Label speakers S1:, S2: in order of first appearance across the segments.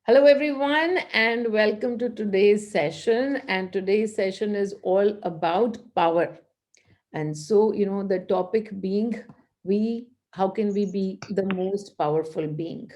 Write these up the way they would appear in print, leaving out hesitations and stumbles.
S1: Hello, everyone, and welcome to today's session. And today's session is all about power. And so, the topic being how can we be the most powerful being?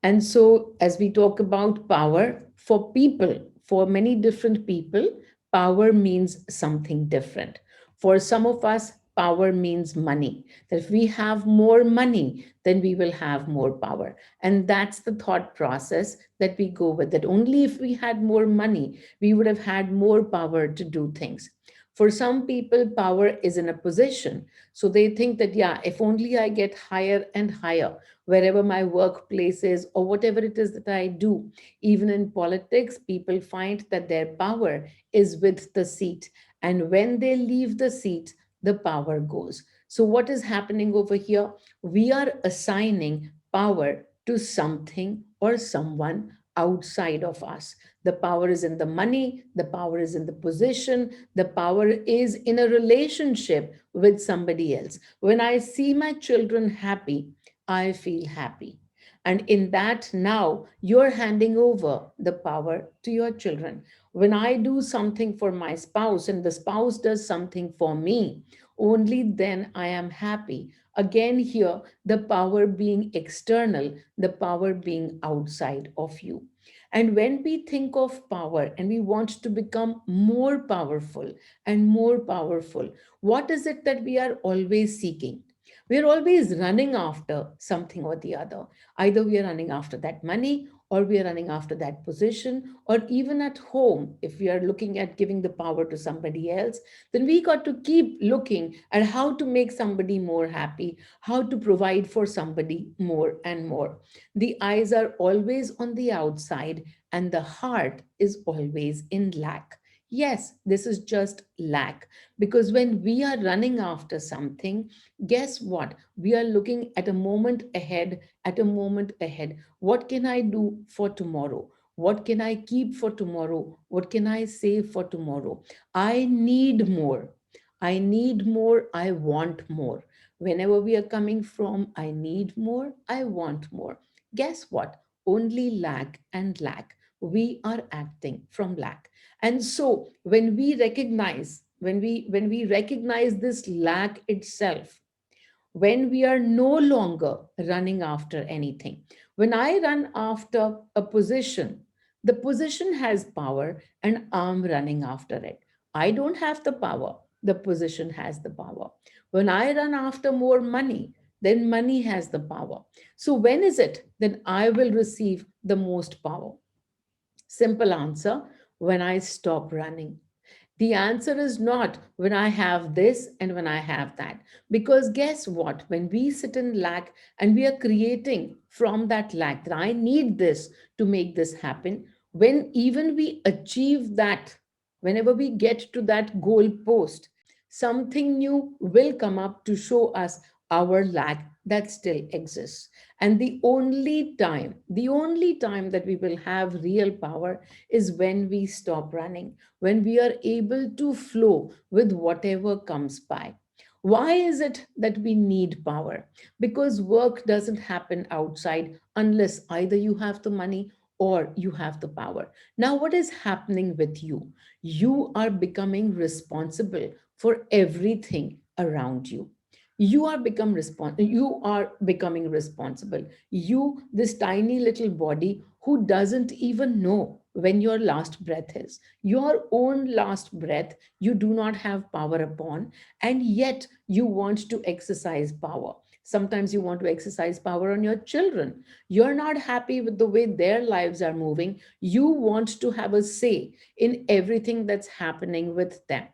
S1: And so, as we talk about power, for people, for many different people, power means something different. For some of us, power means money. That if we have more money, then we will have more power. And that's the thought process that we go with. That only if we had more money, we would have had more power to do things. For some people, power is in a position. So they think that, yeah, if only I get higher and higher, wherever my workplace is or whatever it is that I do. Even in politics, people find that their power is with the seat. And when they leave the seat, the power goes. So, what is happening over here? We are assigning power to something or someone outside of us. The power is in the money, the power is in the position, the power is in a relationship with somebody else. When I see my children happy, I feel happy. And in that, now you're handing over the power to your children. When I do something for my spouse and the spouse does something for me, only then I am happy. Again, here, the power being external, the power being outside of you. And when we think of power and we want to become more powerful and more powerful, what is it that we are always seeking? We're always running after something or the other. Either we are running after that money, or we are running after that position, or even at home, if we are looking at giving the power to somebody else, then we got to keep looking at how to make somebody more happy, how to provide for somebody more and more. The eyes are always on the outside, and the heart is always in lack. Yes, this is just lack. Because when we are running after something, guess what? We are looking at a moment ahead, at a moment ahead. What can I do for tomorrow? What can I keep for tomorrow? What can I save for tomorrow? I need more. I need more. I want more. Whenever we are coming from, I need more. I want more. Guess what? Only lack and lack. We are acting from lack. And so when we recognize this lack itself, when we are no longer running after anything. When I run after a position, the position has power and I'm running after it. I don't have the power, the position has the power. When I run after more money, then money has the power. So when is it that I will receive the most power? Simple answer: when I stop running. The answer is not when I have this and when I have that. Because guess what? When we sit in lack and we are creating from that lack, that I need this to make this happen, when even we achieve that, whenever we get to that goal post, something new will come up to show us our lack that still exists. And the only time that we will have real power is when we stop running, when we are able to flow with whatever comes by. Why is it that we need power? Because work doesn't happen outside unless either you have the money or you have the power. Now, what is happening with you? You are becoming responsible for everything around you. You are becoming responsible. You, this tiny little body who doesn't even know when your last breath is, your own last breath, you do not have power upon, and yet you want to exercise power. Sometimes you want to exercise power on your children. You're not happy with the way their lives are moving. You want to have a say in everything that's happening with them.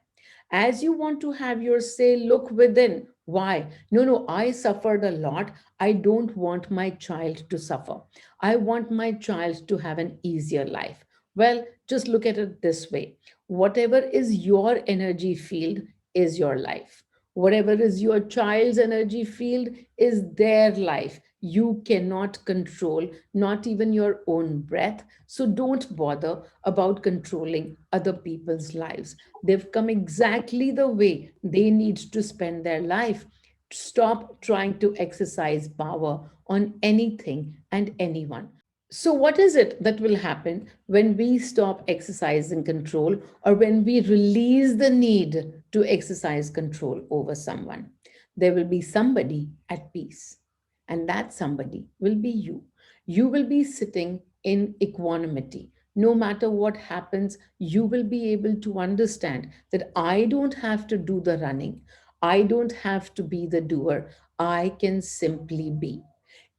S1: As you want to have your say, look within. Why? No, no, I suffered a lot. I don't want my child to suffer. I want my child to have an easier life. Well, just look at it this way: whatever is your energy field is your life. Whatever is your child's energy field is their life. You cannot control, not even your own breath. So don't bother about controlling other people's lives. They've come exactly the way they need to spend their life. Stop trying to exercise power on anything and anyone. So, what is it that will happen when we stop exercising control or when we release the need to exercise control over someone? There will be somebody at peace, and that somebody will be you. You will be sitting in equanimity. No matter what happens, you will be able to understand that I don't have to do the running, I don't have to be the doer, I can simply be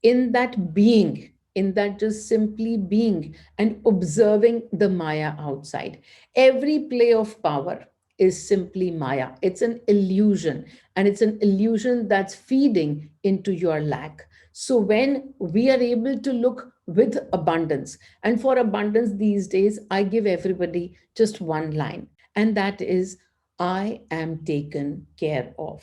S1: in that being, in that just simply being and observing the Maya outside. Every play of power is simply Maya. It's an illusion, and it's an illusion that's feeding into your lack. So, when we are able to look with abundance, and for abundance these days, I give everybody just one line, and that is, I am taken care of.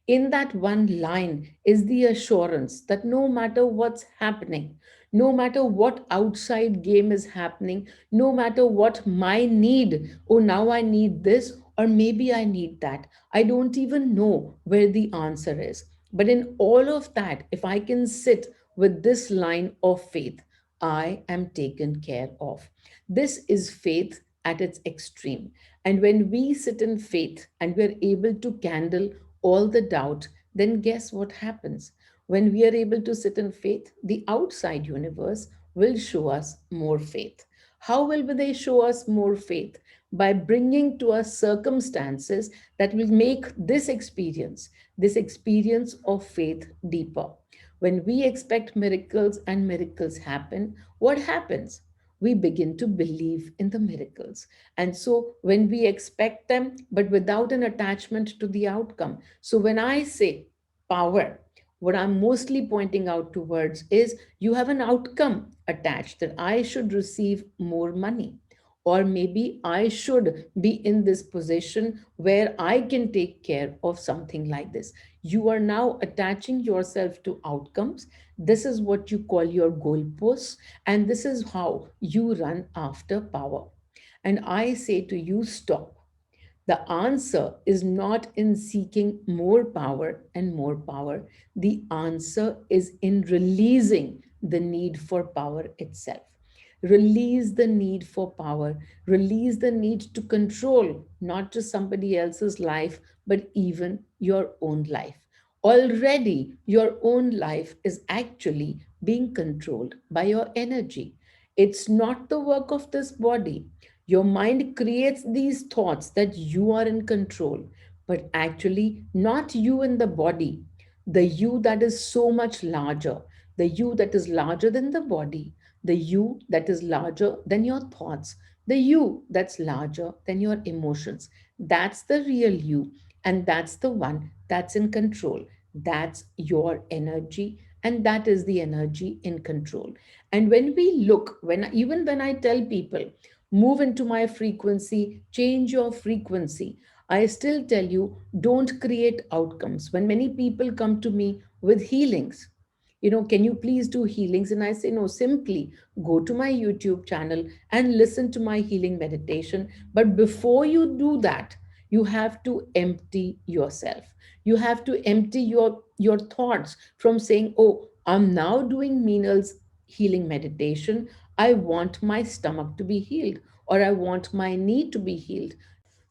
S1: In that one line is the assurance that no matter what's happening, no matter what outside game is happening, no matter what my need, oh, now I need this, or maybe I need that. I don't even know where the answer is. But in all of that, if I can sit with this line of faith, I am taken care of. This is faith at its extreme. And when we sit in faith and we're able to candle all the doubt, then guess what happens? When we are able to sit in faith, the outside universe will show us more faith. How will they show us more faith? By bringing to us circumstances that will make this experience of faith deeper. When we expect miracles and miracles happen, what happens? We begin to believe in the miracles. And so when we expect them, but without an attachment to the outcome. So when I say power, what I'm mostly pointing out towards is you have an outcome attached that I should receive more money. Or maybe I should be in this position where I can take care of something like this. You are now attaching yourself to outcomes. This is what you call your goalposts, and this is how you run after power. And I say to you, stop. The answer is not in seeking more power and more power. The answer is in releasing the need for power itself. Release the need for power. Release the need to control not just somebody else's life, but even your own life. Already, your own life is actually being controlled by your energy. It's not the work of this body. Your mind creates these thoughts that you are in control, but actually, not you in the body, the you that is so much larger, the you that is larger than the body, the you that is larger than your thoughts, the you that's larger than your emotions. That's the real you, and that's the one that's in control. That's your energy, and that is the energy in control. And when we look, even when I tell people, move into my frequency, change your frequency, I still tell you, don't create outcomes. When many people come to me with healings, can you please do healings? And I say, no, simply go to my YouTube channel and listen to my healing meditation. But before you do that, you have to empty yourself. You have to empty your thoughts from saying, oh, I'm now doing Meenal's healing meditation. I want my stomach to be healed, or I want my knee to be healed,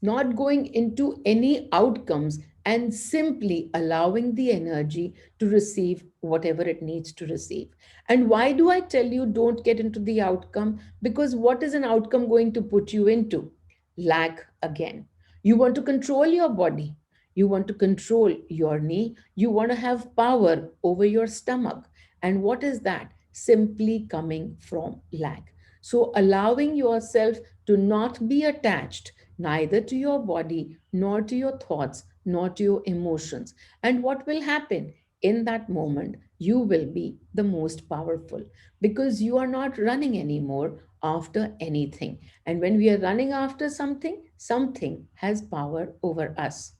S1: not going into any outcomes and simply allowing the energy to receive whatever it needs to receive. And why do I tell you don't get into the outcome? Because what is an outcome going to put you into? Lack again. You want to control your body. You want to control your knee. You want to have power over your stomach. And what is that? Simply coming from lack. So allowing yourself to not be attached neither to your body, nor to your thoughts, nor to your emotions. And what will happen? In that moment, you will be the most powerful because you are not running anymore after anything. And when we are running after something, something has power over us.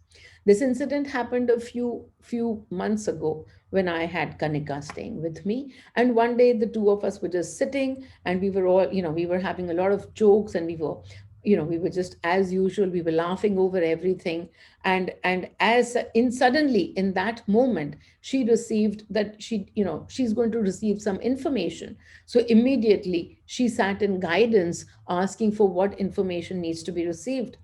S1: This incident happened a few months ago when I had Kanika staying with me. And one day the two of us were just sitting and we were all, we were having a lot of jokes and we were we were just as usual, we were laughing over everything. And as in suddenly in that moment, she received that she's going to receive some information. So immediately she sat in guidance asking for what information needs to be received.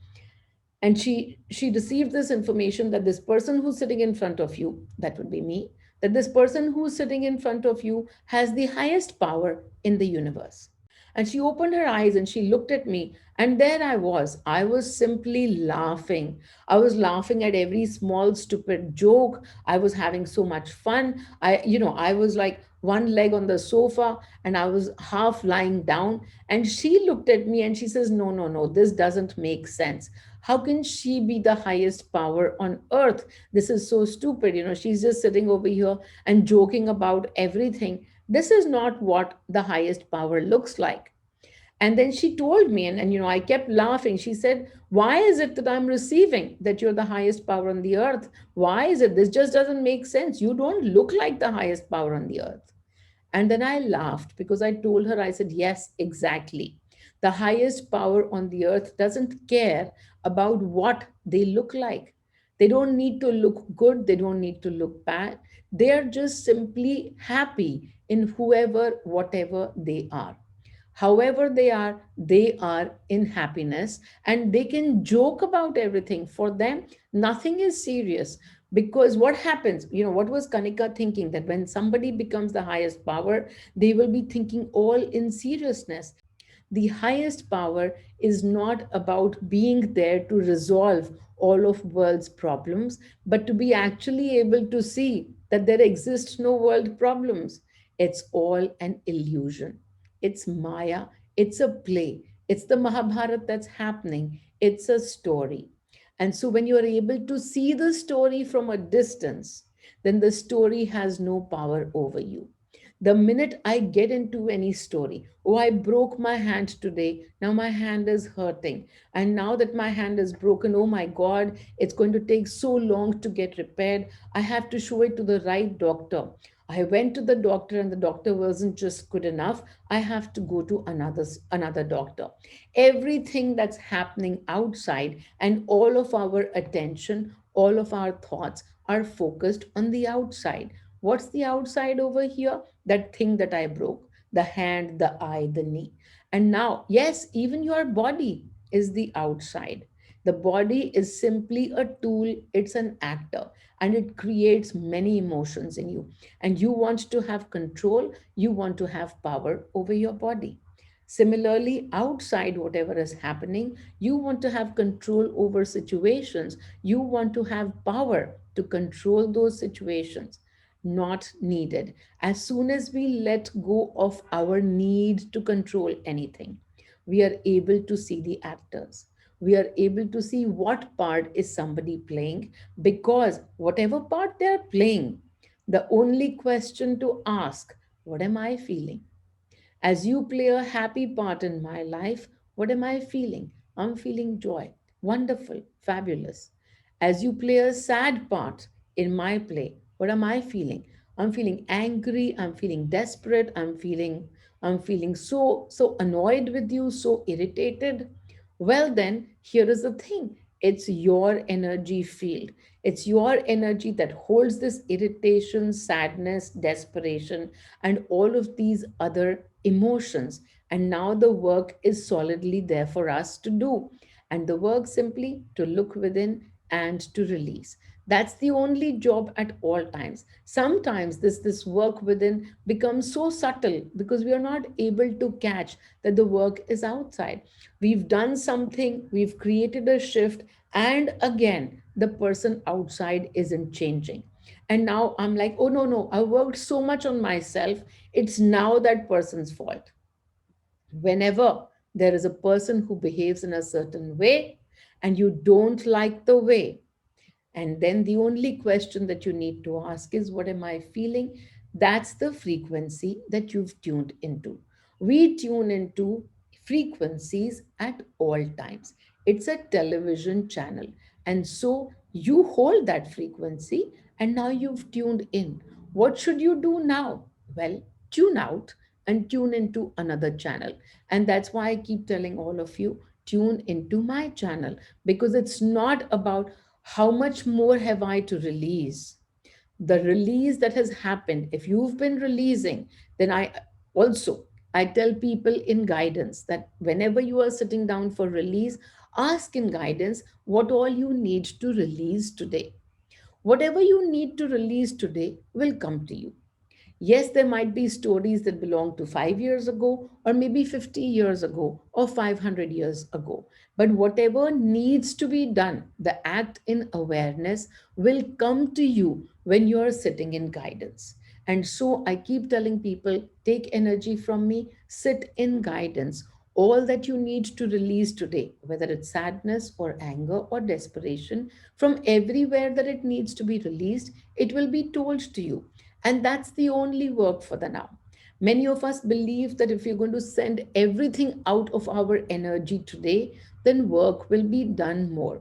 S1: And she received this information that this person who's sitting in front of you, that would be me, that this person who's sitting in front of you has the highest power in the universe. And she opened her eyes and she looked at me, and there I was simply laughing. I was laughing at every small stupid joke. I was having so much fun. I was like one leg on the sofa and I was half lying down. And she looked at me and she says, no, no, no, this doesn't make sense. How can she be the highest power on earth? This is so stupid. She's just sitting over here and joking about everything. This is not what the highest power looks like. And then she told me, and I kept laughing. She said, why is it that I'm receiving that you're the highest power on the earth? Why is it? This just doesn't make sense. You don't look like the highest power on the earth. And then I laughed because I told her, I said, yes, exactly. The highest power on the earth doesn't care about what they look like. They don't need to look good, they don't need to look bad. They are just simply happy in whoever, whatever they are. However they are in happiness, and they can joke about everything. For them, nothing is serious. Because what happens, what was Kanika thinking? That when somebody becomes the highest power, they will be thinking all in seriousness. The highest power is not about being there to resolve all of world's problems, but to be actually able to see that there exists no world problems. It's all an illusion. It's Maya. It's a play. It's the Mahabharata that's happening. It's a story. And so when you're able to see the story from a distance, then the story has no power over you. The minute I get into any story, oh, I broke my hand today, now my hand is hurting. And now that my hand is broken, oh my God, it's going to take so long to get repaired. I have to show it to the right doctor. I went to the doctor and the doctor wasn't just good enough. I have to go to another doctor. Everything that's happening outside and all of our attention, all of our thoughts are focused on the outside. What's the outside over here? That thing that I broke, the hand, the eye, the knee. And now, yes, even your body is the outside. The body is simply a tool, it's an actor, and it creates many emotions in you. And you want to have control, you want to have power over your body. Similarly, outside whatever is happening, you want to have control over situations. You want to have power to control those situations. Not needed. As soon as we let go of our need to control anything, we are able to see the actors. We are able to see what part is somebody playing, because whatever part they're playing, the only question to ask, what am I feeling? As you play a happy part in my life, what am I feeling? I'm feeling joy. Wonderful, fabulous. As you play a sad part in my play, what am I feeling? I'm feeling angry, I'm feeling desperate, I'm feeling so annoyed with you, so irritated. Well, then, here is the thing. It's your energy field. It's your energy that holds this irritation, sadness, desperation, and all of these other emotions. And now the work is solidly there for us to do. And the work simply to look within and to release. That's the only job at all times. Sometimes this work within becomes so subtle because we are not able to catch that the work is outside. We've done something, we've created a shift, and again, the person outside isn't changing. And now I'm like, oh no, no, I worked so much on myself. It's now that person's fault. Whenever there is a person who behaves in a certain way and you don't like the way, and then the only question that you need to ask is, what am I feeling? That's the frequency that you've tuned into. We tune into frequencies at all times. It's a television channel. And so you hold that frequency and now you've tuned in. What should you do now? Well, tune out and tune into another channel. And that's why I keep telling all of you, tune into my channel, because it's not about how much more have I to release. The release that has happened, if you've been releasing, then also I tell people in guidance that whenever you are sitting down for release, ask in guidance what all you need to release today. Whatever you need to release today will come to you. Yes, there might be stories that belong to 5 years ago, or maybe 50 years ago, or 500 years ago. But whatever needs to be done, the act in awareness will come to you when you are sitting in guidance. And so I keep telling people, take energy from me, sit in guidance. All that you need to release today, whether it's sadness or anger or desperation, from everywhere that it needs to be released, it will be told to you. And that's the only work for the now. Many of us believe that if you're going to send everything out of our energy today, then work will be done more.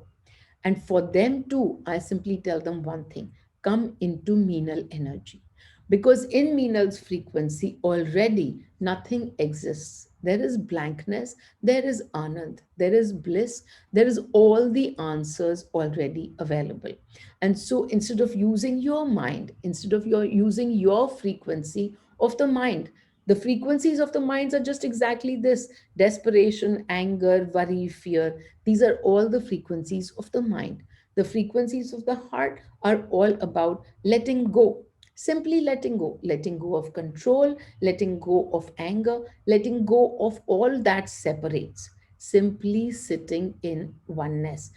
S1: And for them too, I simply tell them one thing: come into Meenal energy. Because in Meenal's frequency, already nothing exists. There is blankness, there is Anand, there is bliss, there is all the answers already available. And so instead of using your mind, instead of your using your frequency of the mind, the frequencies of the minds are just exactly this: desperation, anger, worry, fear. These are all the frequencies of the mind. The frequencies of the heart are all about letting go, simply letting go of control, letting go of anger, letting go of all that separates, simply sitting in oneness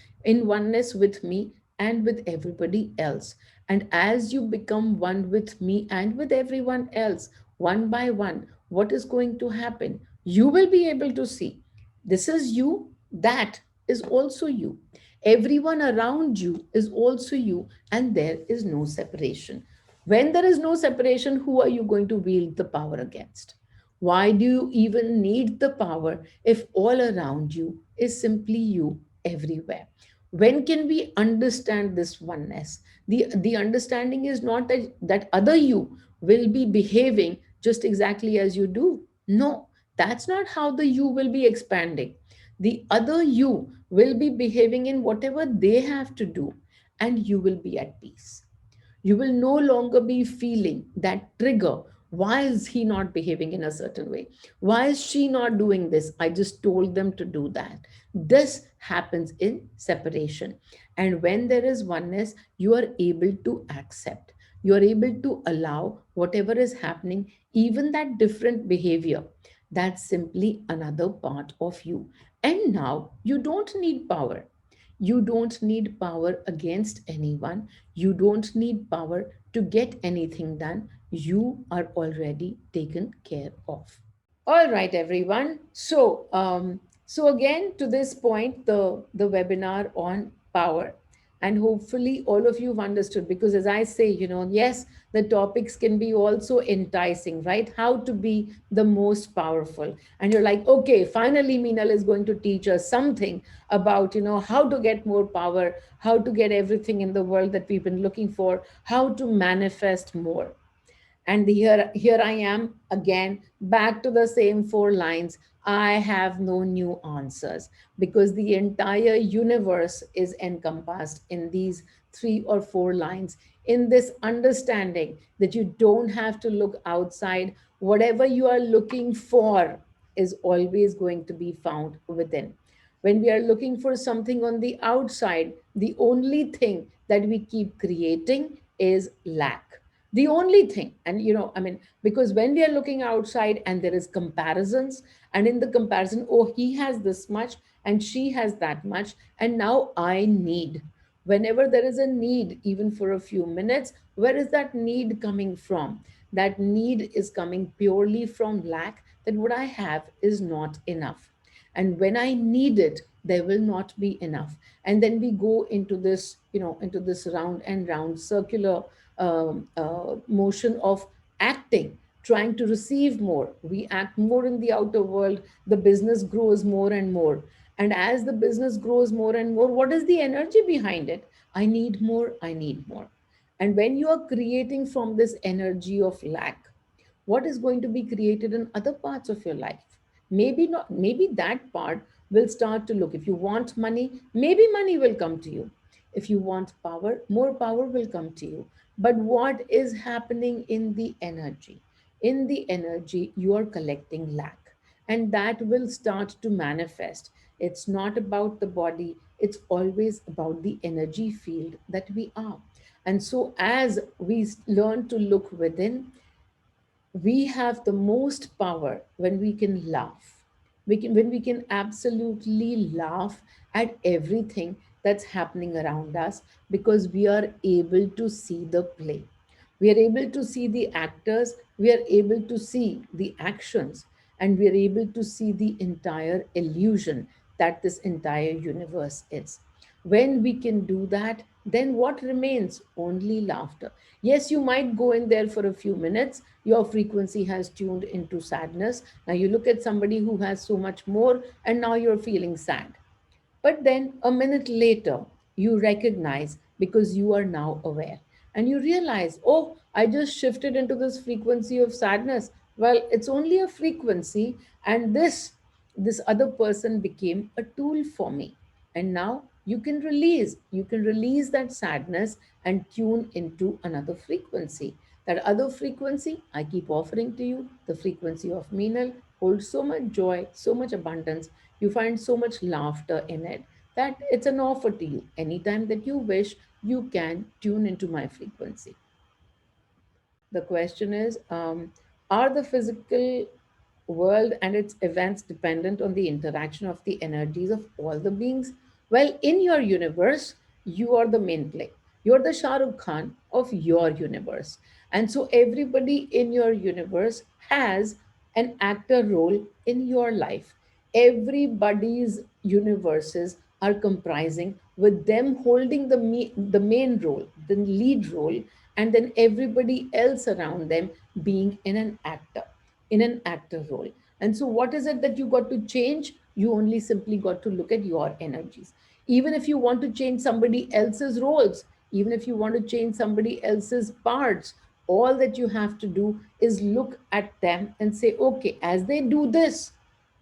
S1: with me and with everybody else. And as you become one with me and with everyone else, one by one, what is going to happen? You will be able to see this is you, that is also you. Everyone around you is also you, and there is no separation. When there is no separation, who are you going to wield the power against? Why do you even need the power if all around you is simply you everywhere? When can we understand this oneness? The understanding is not that other you will be behaving just exactly as you do. No, that's not how the you will be expanding. The other you will be behaving in whatever they have to do, and you will be at peace. You will no longer be feeling that trigger. Why is he not behaving in a certain way? Why is she not doing this? I just told them to do that. This happens in separation. And when there is oneness, you are able to accept. You are able to allow whatever is happening, even that different behavior. That's simply another part of you. And now you don't need power. You don't need power against anyone. You don't need power to get anything done. You are already taken care of. All right, everyone. So again, to this point, the webinar on power, and hopefully all of you have understood. Because as I say, yes, the topics can be also enticing, right? How to be the most powerful, and you're like, okay, finally, Meenal is going to teach us something about how to get more power, how to get everything in the world that we've been looking for, how to manifest more. And here I am again, back to the same four lines. I have no new answers, because the entire universe is encompassed in these three or four lines, in this understanding that you don't have to look outside. Whatever you are looking for is always going to be found within. When we are looking for something on the outside, the only thing that we keep creating is lack. The only thing. And because when we are looking outside and there is comparisons, and in the comparison, oh, he has this much and she has that much, and now I need. Whenever there is a need, even for a few minutes, where is that need coming from? That need is coming purely from lack, that what I have is not enough. And when I need it, there will not be enough. And then we go into this, into this round and round circular motion of acting, trying to receive more. We act more in the outer world, the business grows more and more. And as the business grows more and more, what is the energy behind it? I need more, I need more. And when you are creating from this energy of lack, what is going to be created in other parts of your life? Maybe not, maybe that part will start to look. If you want money, maybe money will come to you. If you want power, more power will come to you. But what is happening in the energy? In the energy, you are collecting lack, and that will start to manifest. It's not about the body, it's always about the energy field that we are. And so, as we learn to look within, we have the most power when we can laugh. When we can absolutely laugh at everything that's happening around us, because we are able to see the play. We are able to see the actors, we are able to see the actions, and we are able to see the entire illusion that this entire universe is. When we can do that, then what remains? Only laughter. Yes, you might go in there for a few minutes, your frequency has tuned into sadness. Now you look at somebody who has so much more, and now you're feeling sad. But then a minute later, you recognize, because you are now aware, and you realize, oh, I just shifted into this frequency of sadness. Well, it's only a frequency, and this other person became a tool for me. And now you can release that sadness and tune into another frequency. That other frequency I keep offering to you, the frequency of Meenal, holds so much joy, so much abundance. You find so much laughter in it that it's an offer to you. Anytime that you wish, you can tune into my frequency. The question is, are the physical world and its events dependent on the interaction of the energies of all the beings? Well, in your universe, you are the main play. You're the Shah Rukh Khan of your universe. And so everybody in your universe has an actor role in your life. Everybody's universes are comprising with them holding the main role, the lead role, and then everybody else around them being in an actor role. And so what is it that you got to change? You only simply got to look at your energies. Even if you want to change somebody else's roles, even if you want to change somebody else's parts, all that you have to do is look at them and say, okay, as they do this,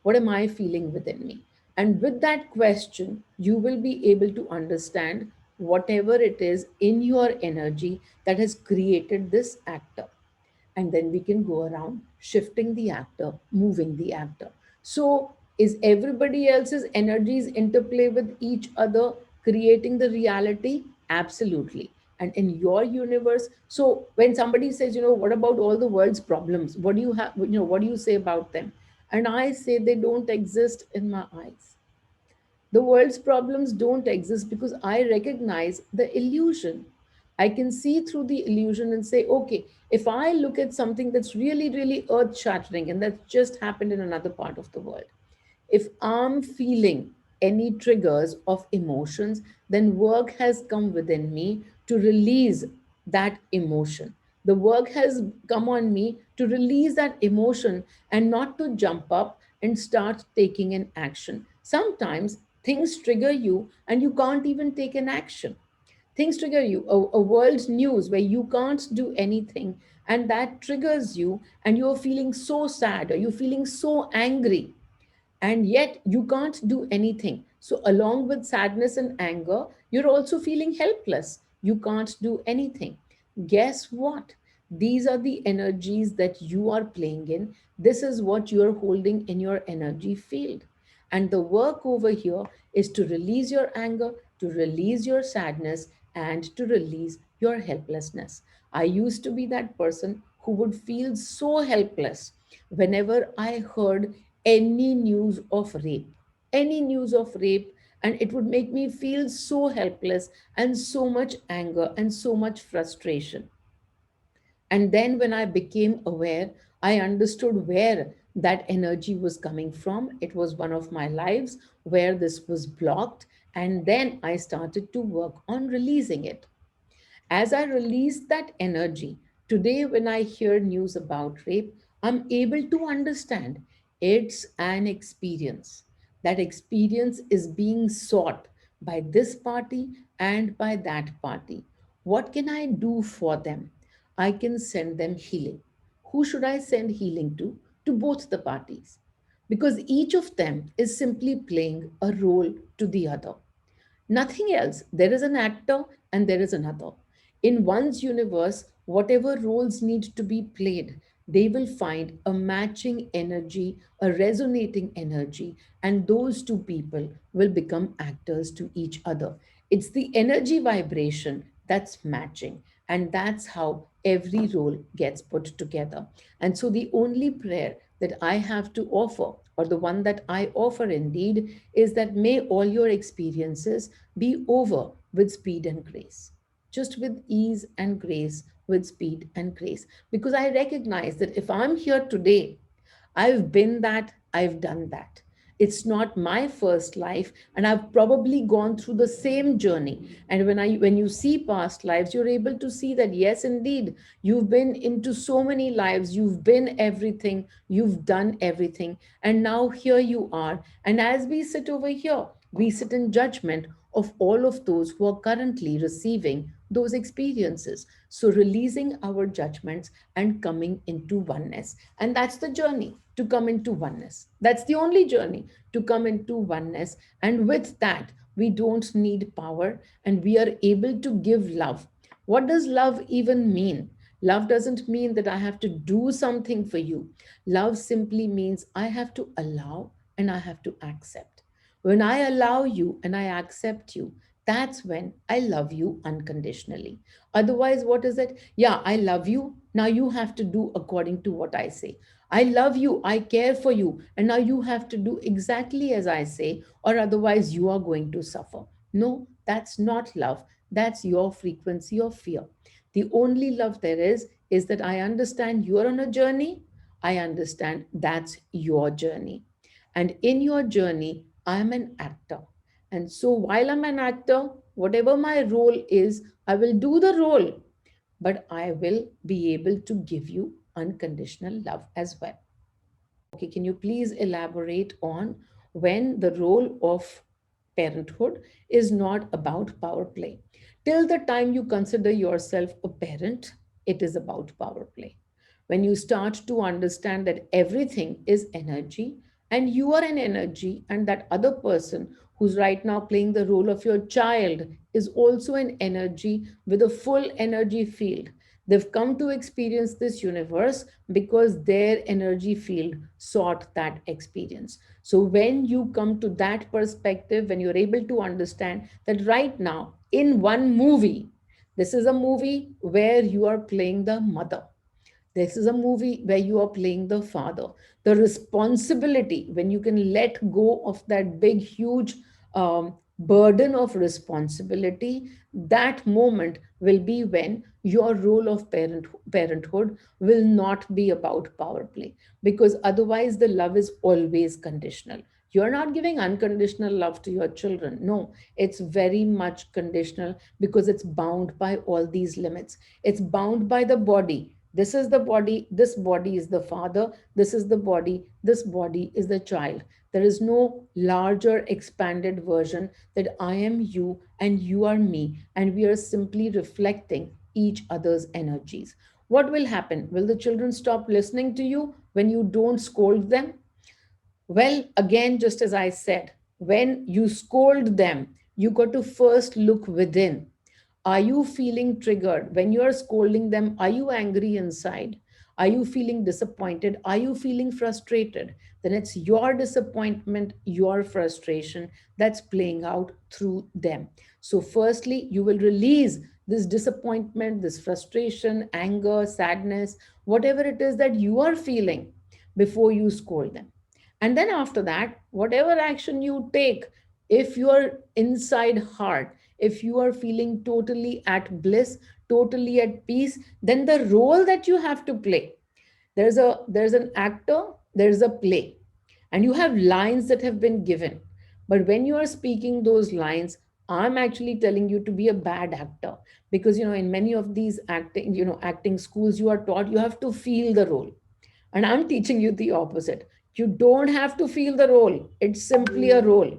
S1: what am I feeling within me? And with that question, you will be able to understand whatever it is in your energy that has created this actor. And then we can go around shifting the actor, moving the actor. So, is everybody else's energies interplay with each other, creating the reality? Absolutely. And in your universe, so when somebody says, what about all the world's problems? What do you have, what do you say about them? And I say they don't exist in my eyes. The world's problems don't exist because I recognize the illusion. I can see through the illusion and say, okay, if I look at something that's really, really earth shattering and that's just happened in another part of the world, if I'm feeling any triggers of emotions, then work has come within me to release that emotion. The work has come on me to release that emotion and not to jump up and start taking an action. Sometimes things trigger you and you can't even take an action. Things trigger you, a world news where you can't do anything, and that triggers you, and you're feeling so sad or you're feeling so angry, and yet you can't do anything. So, along with sadness and anger, you're also feeling helpless. You can't do anything. Guess what? These are the energies that you are playing in. This is what you're holding in your energy field. And the work over here is to release your anger, to release your sadness, and to release your helplessness. I used to be that person who would feel so helpless whenever I heard any news of rape, any news of rape, and it would make me feel so helpless and so much anger and so much frustration. And then when I became aware, I understood where that energy was coming from. It was one of my lives where this was blocked. And then I started to work on releasing it. As I release that energy, today when I hear news about rape, I'm able to understand it's an experience. That experience is being sought by this party and by that party. What can I do for them? I can send them healing. Who should I send healing to? To both the parties. because each of them is simply playing a role to the other. Nothing else. There is an actor and there is another. In one's universe, whatever roles need to be played, they will find a matching energy, a resonating energy, and those two people will become actors to each other. It's the energy vibration that's matching, and that's how every role gets put together. And so, the only prayer that I have to offer, or the one that I offer indeed, is that may all your experiences be over with speed and grace, just with ease and grace, with speed and grace. Because I recognize that if I'm here today, I've been that, I've done that. It's not my first life, and I've probably gone through the same journey. And when you see past lives, you're able to see that yes, indeed, you've been into so many lives, you've been everything, you've done everything, and now here you are. And as we sit over here, we sit in judgment of all of those who are currently receiving those experiences. So, releasing our judgments and coming into oneness. And that's the journey, to come into oneness. That's the only journey, to come into oneness. And with that, we don't need power, and we are able to give love. What does love even mean? Love doesn't mean that I have to do something for you. Love simply means I have to allow and I have to accept. When I allow you and I accept you, that's when I love you unconditionally. Otherwise, what is it? Yeah, I love you. Now you have to do according to what I say. I love you. I care for you. And now you have to do exactly as I say, or otherwise you are going to suffer. No, that's not love. That's your frequency of fear. The only love there is that I understand you're on a journey. I understand that's your journey. And in your journey, I'm an actor. And so while I'm an actor, whatever my role is, I will do the role, but I will be able to give you unconditional love as well. Okay, can you please elaborate on when the role of parenthood is not about power play? Till the time you consider yourself a parent, it is about power play. When you start to understand that everything is energy and you are an energy, and that other person who's right now playing the role of your child is also an energy with a full energy field. They've come to experience this universe because their energy field sought that experience. So, when you come to that perspective, when you're able to understand that right now in one movie, this is a movie where you are playing the mother, this is a movie where you are playing the father. The responsibility, when you can let go of that big, huge burden of responsibility, that moment will be when your role of parenthood will not be about power play. Because otherwise, the love is always conditional. You're not giving unconditional love to your children. No, it's very much conditional because it's bound by all these limits. It's bound by the body. This is the body, this body is the father, this is the body, this body is the child. There is no larger expanded version that I am you and you are me, and we are simply reflecting each other's energies. What will happen? Will the children stop listening to you when you don't scold them? Well, again, just as I said, when you scold them, you got to first look within. Are you feeling triggered? When you are scolding them, are you angry inside? Are you feeling disappointed? Are you feeling frustrated? Then it's your disappointment, your frustration that's playing out through them. So, firstly, you will release this disappointment, this frustration, anger, sadness, whatever it is that you are feeling before you scold them. And then after that, whatever action you take, if your inside heart, if you are feeling totally at bliss, totally at peace, then the role that you have to play, there's an actor, there's a play, and you have lines that have been given. But when you are speaking those lines, I'm actually telling you to be a bad actor, because in many of these acting schools, you are taught you have to feel the role, and I'm teaching you the opposite. You don't have to feel the role, it's simply a role.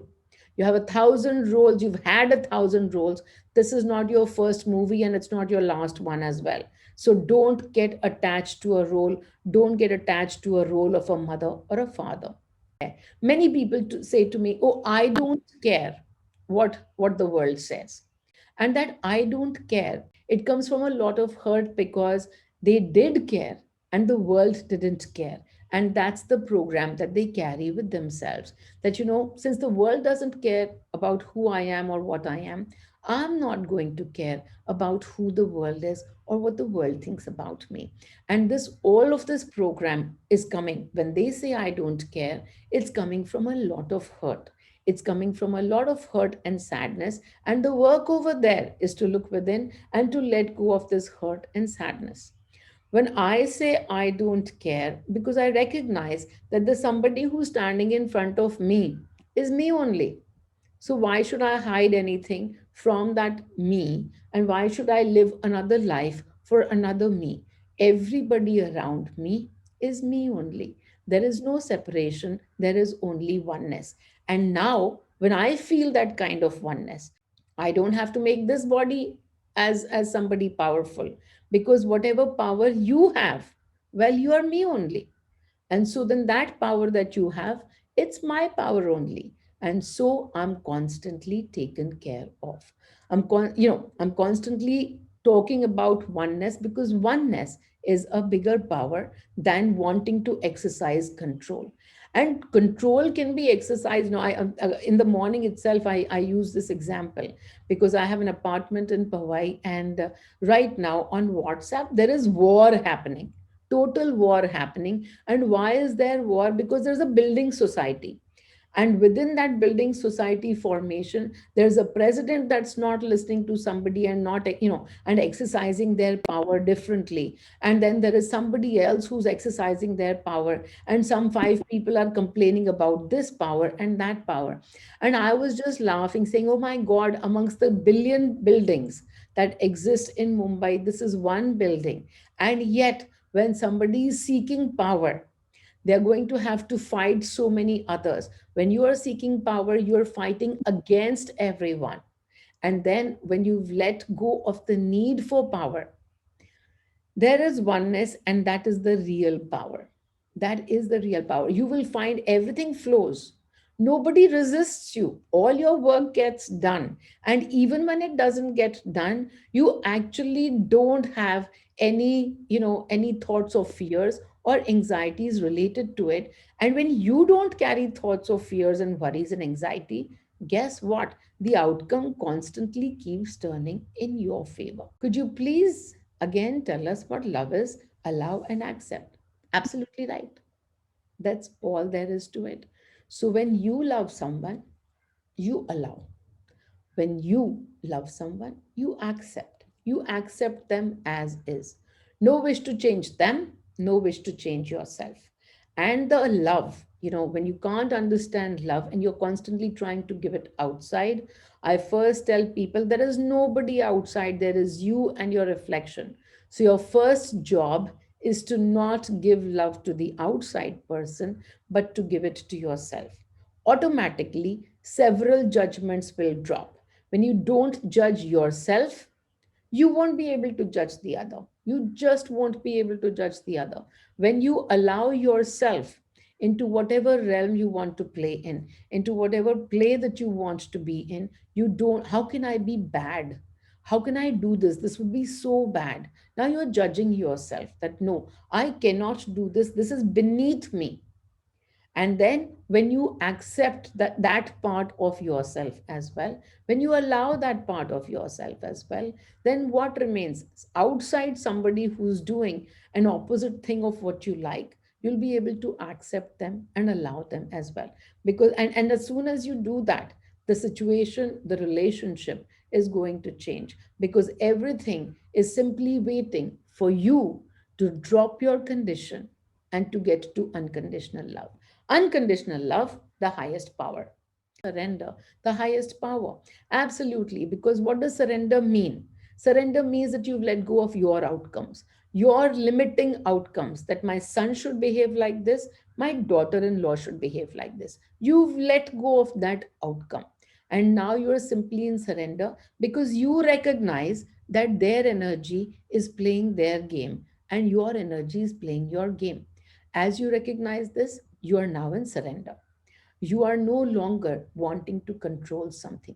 S1: You have 1,000 roles, you've had 1,000 roles. This is not your first movie and it's not your last one as well. So don't get attached to a role. Don't get attached to a role of a mother or a father. Many people say to me, oh, I don't care what the world says. And that I don't care, it comes from a lot of hurt because they did care and the world didn't care. And that's the program that they carry with themselves, that since the world doesn't care about who I am or what I am, I'm not going to care about who the world is or what the world thinks about me. And this all of this program is coming when they say I don't care. It's coming from a lot of hurt. It's coming from a lot of hurt and sadness. And the work over there is to look within and to let go of this hurt and sadness. When I say I don't care, because I recognize that the somebody who's standing in front of me is me only. So why should I hide anything from that me? And why should I live another life for another me? Everybody around me is me only. There is no separation, there is only oneness. And now, when I feel that kind of oneness, I don't have to make this body as somebody powerful, because whatever power you have, well, you are me only. And so then that power that you have, it's my power only. And so I'm constantly taken care of. I'm constantly talking about oneness, because oneness is a bigger power than wanting to exercise control. And control can be exercised. In the morning itself, I use this example because I have an apartment in Powai, and right now on WhatsApp, there is war happening, total war happening. And why is there war? Because there's a building society, and within that building society formation, there's a president that's not listening to somebody and not and exercising their power differently. And then there is somebody else who's exercising their power, and some five people are complaining about this power and that power. And I was just laughing, saying, oh my god, amongst the billion buildings that exist in Mumbai, this is one building. And yet when somebody is seeking power, they're going to have to fight so many others. When you are seeking power, you're fighting against everyone. And then when you've let go of the need for power, there is oneness, and that is the real power. That is the real power. You will find everything flows. Nobody resists you. All your work gets done. And even when it doesn't get done, you actually don't have any thoughts of fears or anxieties related to it. And when you don't carry thoughts of fears and worries and anxiety, guess what? The outcome constantly keeps turning in your favor. Could you please again tell us what love is? Allow and accept. Absolutely right. That's all there is to it. So when you love someone, you allow. When you love someone, you accept. You accept them as is. No wish to change them, no wish to change yourself. And the love, when you can't understand love and you're constantly trying to give it outside, I first tell people there is nobody outside, there is you and your reflection. So your first job is to not give love to the outside person, but to give it to yourself. Automatically, several judgments will drop. When you don't judge yourself, you won't be able to judge the other. You just won't be able to judge the other. When you allow yourself into whatever realm you want to play in, into whatever play that you want to be in, you don't, how can I be bad? How can I do this? This would be so bad. Now you're judging yourself that no, I cannot do this. This is beneath me. And then when you accept that part of yourself as well, when you allow that part of yourself as well, then what remains outside? Somebody who's doing an opposite thing of what you like, you'll be able to accept them and allow them as well. Because and as soon as you do that, the situation, the relationship is going to change, because everything is simply waiting for you to drop your condition and to get to unconditional love. Unconditional love, the highest power. Surrender, the highest power. Absolutely. Because what does surrender mean? Surrender means that you've let go of your outcomes, your limiting outcomes, that my son should behave like this, my daughter in law should behave like this. You've let go of that outcome. And now you're simply in surrender because you recognize that their energy is playing their game and your energy is playing your game. As you recognize this, you are now in surrender. You are no longer wanting to control something.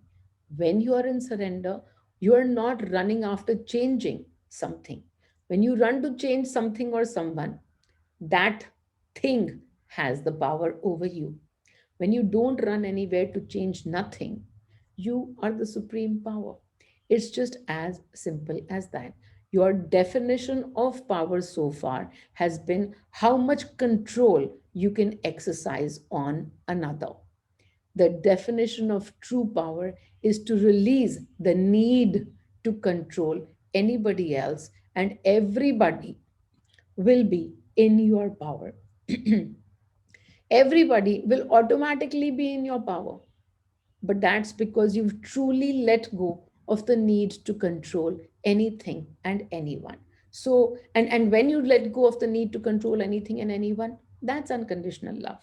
S1: When you are in surrender, you are not running after changing something. When you run to change something or someone, that thing has the power over you. When you don't run anywhere to change nothing, you are the supreme power. It's just as simple as that. Your definition of power so far has been how much control you can exercise on another. The definition of true power is to release the need to control anybody else, and everybody will be in your power. Everybody will automatically be in your power. But that's because you've truly let go of the need to control anything and anyone. So, and when you let go of the need to control anything and anyone, that's unconditional love.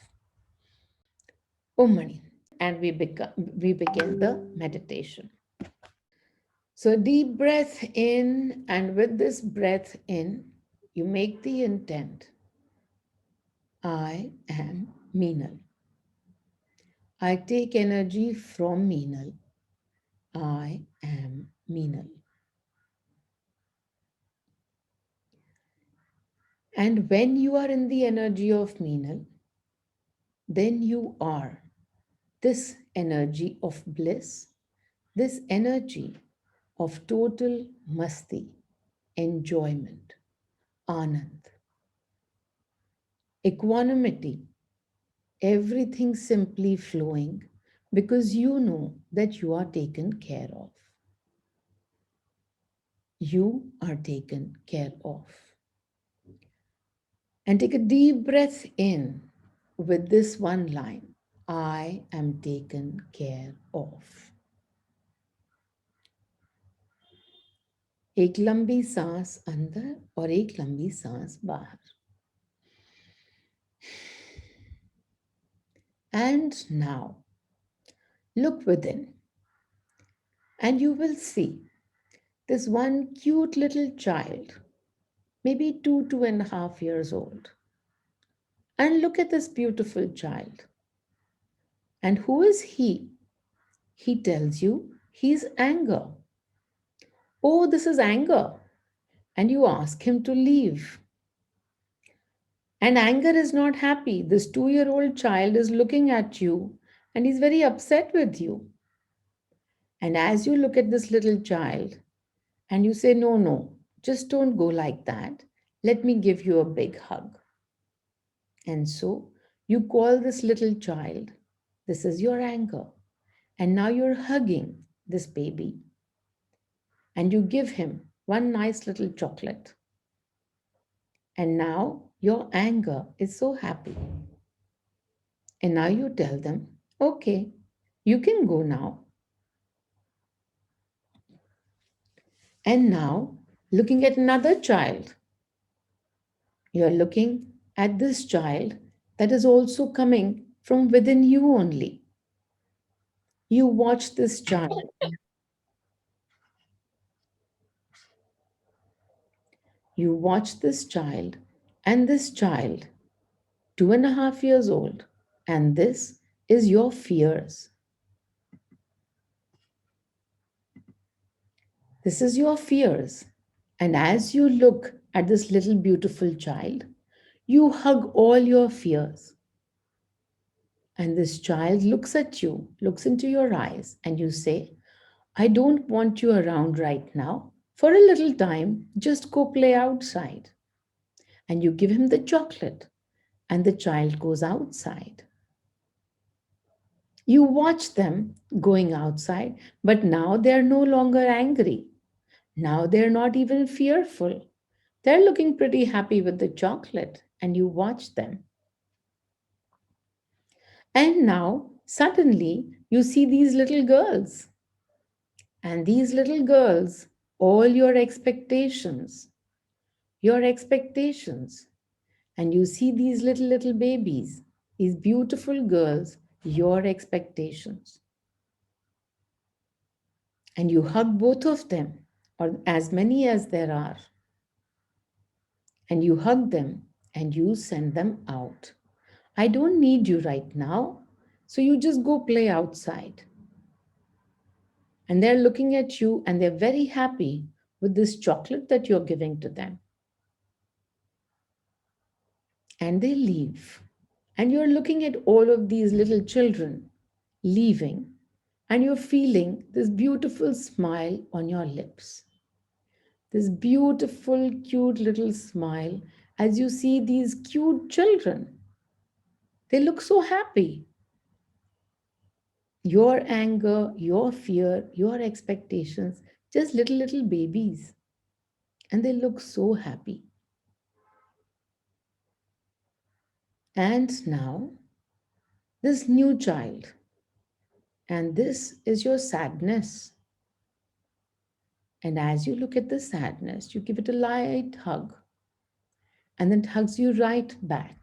S1: Oh, money. And we begin the meditation. So, deep breath in, and with this breath in, you make the intent: I am Meenal. I take energy from Meenal. I am Meenal. And when you are in the energy of Meenal, then you are this energy of bliss, this energy of total masti, enjoyment, anand, equanimity, everything simply flowing because you know that you are taken care of. You are taken care of. And take a deep breath in with this one line: I am taken care of. एक लंबी सांस अंदर और एक लंबी सांस बाहर. And now look within, and you will see this one cute little child, maybe 2.5 years old. And look at this beautiful child. And who is he? He tells you he's anger. Oh, this is anger. And you ask him to leave. And anger is not happy. This 2-year-old child is looking at you and he's very upset with you. And as you look at this little child and you say, no, no, just don't go like that. Let me give you a big hug. And so you call this little child. This is your anger. And now you're hugging this baby. And you give him one nice little chocolate. And now your anger is so happy. And now you tell them, okay, you can go now. And now, looking at another child, you're looking at this child that is also coming from within you only. You watch this child. You watch this child and this child, 2.5 years old. And this is your fears. This is your fears. And as you look at this little beautiful child, you hug all your fears. And this child looks at you, looks into your eyes, and you say, I don't want you around right now. For a little time, just go play outside. And you give him the chocolate, and the child goes outside. You watch them going outside, but now they're no longer angry. Now they're not even fearful. They're looking pretty happy with the chocolate, and you watch them. And now, suddenly, you see these little girls. And these little girls, all your expectations. And you see these little babies, these beautiful girls, your expectations. And you hug both of them, or as many as there are. And you hug them and you send them out. I don't need you right now. So you just go play outside. And they're looking at you and they're very happy with this chocolate that you're giving to them. And they leave. And you're looking at all of these little children leaving. And you're feeling this beautiful smile on your lips. This beautiful, cute little smile as you see these cute children. They look so happy. Your anger, your fear, your expectations, just little, little babies. And they look so happy. And now, this new child, and this is your sadness. And as you look at the sadness, you give it a light hug, and then it hugs you right back.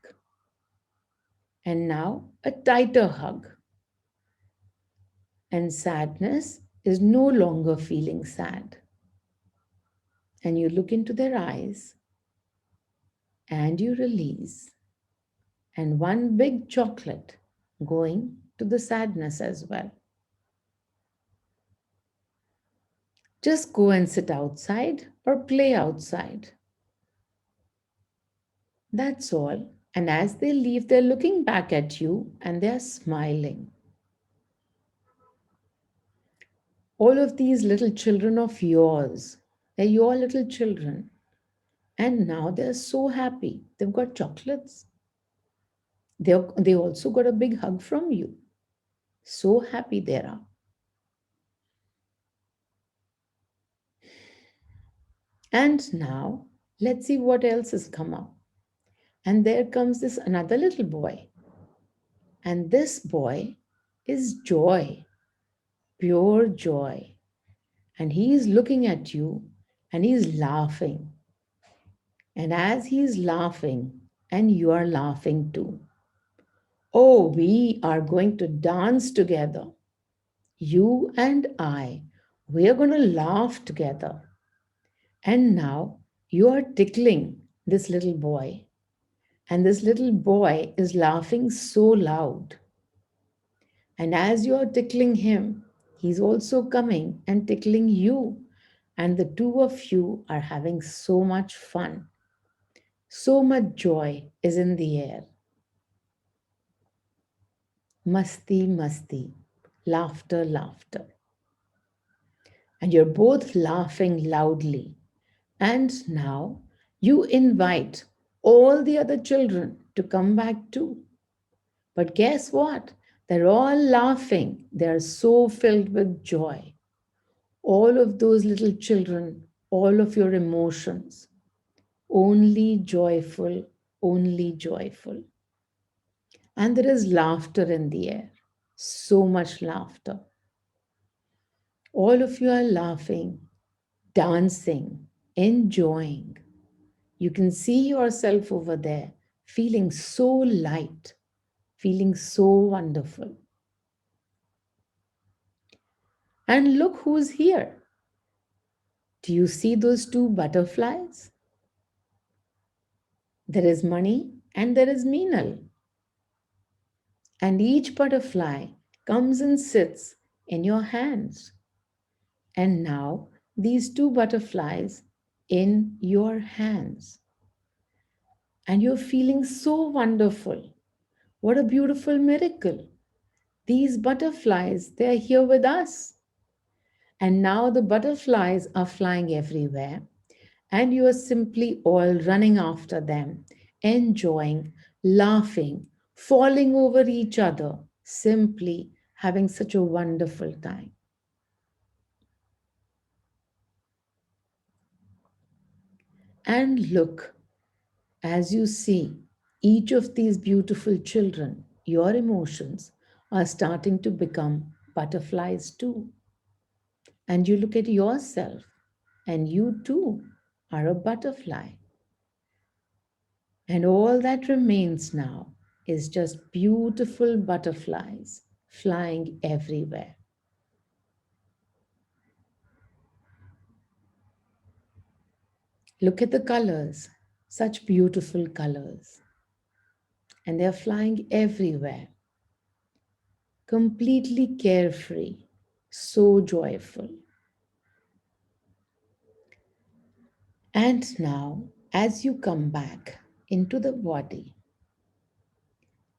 S1: And now, a tighter hug. And sadness is no longer feeling sad. And you look into their eyes and you release. And one big chocolate going to the sadness as well. Just go and sit outside or play outside. That's all. And as they leave, they're looking back at you and they're smiling. All of these little children of yours, they're your little children. And now they're so happy. They've got chocolates. They also got a big hug from you. So happy they are. And now let's see what else has come up. And there comes this another little boy. And this boy is joy, pure joy. And he is looking at you and he is laughing. And as he is laughing, and you are laughing too. Oh, we are going to dance together. You and I, we are going to laugh together. And now you are tickling this little boy. And this little boy is laughing so loud. And as you are tickling him, he's also coming and tickling you. And the two of you are having so much fun. So much joy is in the air. Masti, masti, laughter, laughter. And you're both laughing loudly. And now you invite all the other children to come back too. But guess what? They're all laughing. They're so filled with joy. All of those little children, all of your emotions, only joyful, only joyful. And there is laughter in the air, so much laughter. All of you are laughing, dancing, enjoying. You can see yourself over there, feeling so light, feeling so wonderful. And look who's here. Do you see those two butterflies? There is Mani and there is Meenal. And each butterfly comes and sits in your hands. And now these two butterflies in your hands. And you're feeling so wonderful. What a beautiful miracle. These butterflies, they're here with us. And now the butterflies are flying everywhere. And you are simply all running after them, enjoying, laughing, falling over each other, simply having such a wonderful time. And look, as you see each of these beautiful children, your emotions are starting to become butterflies too. And you look at yourself, and you too are a butterfly. And all that remains now is just beautiful butterflies flying everywhere. Look at the colors, such beautiful colors. And they're flying everywhere. completely carefree, so joyful. And now, as you come back into the body,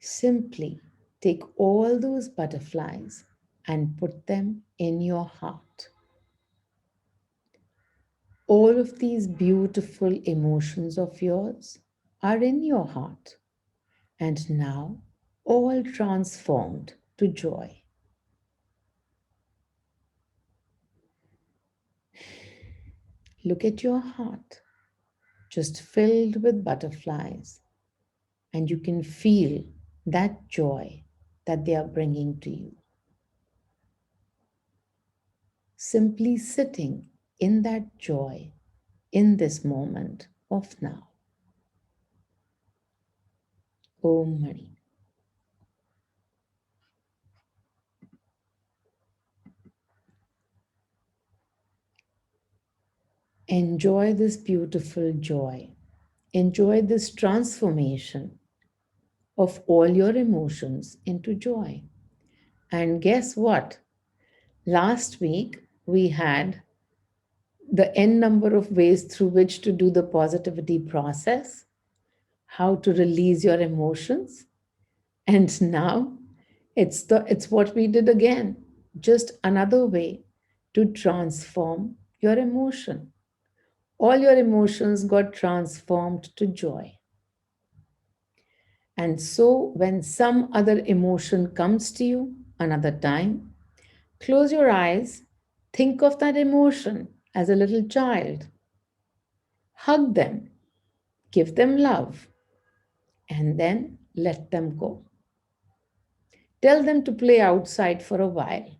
S1: simply take all those butterflies and put them in your heart. All of these beautiful emotions of yours are in your heart and now all transformed to joy. Look at your heart, just filled with butterflies, and you can feel that joy that they are bringing to you. Simply sitting in that joy in this moment of now. Om Mani. Enjoy this beautiful joy. Enjoy this transformation of all your emotions into joy. And guess what? Last week we had the n number of ways through which to do the positivity process, how to release your emotions. And now it's what we did again. Just another way to transform your emotion. All your emotions got transformed to joy. And so when some other emotion comes to you another time, close your eyes, think of that emotion as a little child, hug them, give them love, and then let them go. Tell them to play outside for a while.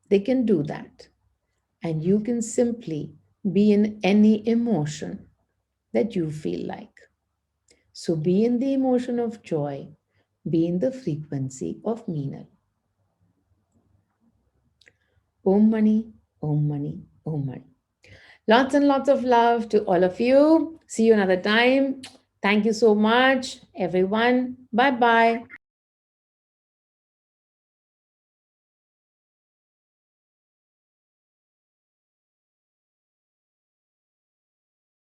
S1: They can do that. And you can simply be in any emotion that you feel like. So be in the emotion of joy, be in the frequency of Meenal. Om Mani, Om Mani, Om Mani. Lots and lots of love to all of you. See you another time. Thank you so much, everyone. Bye bye.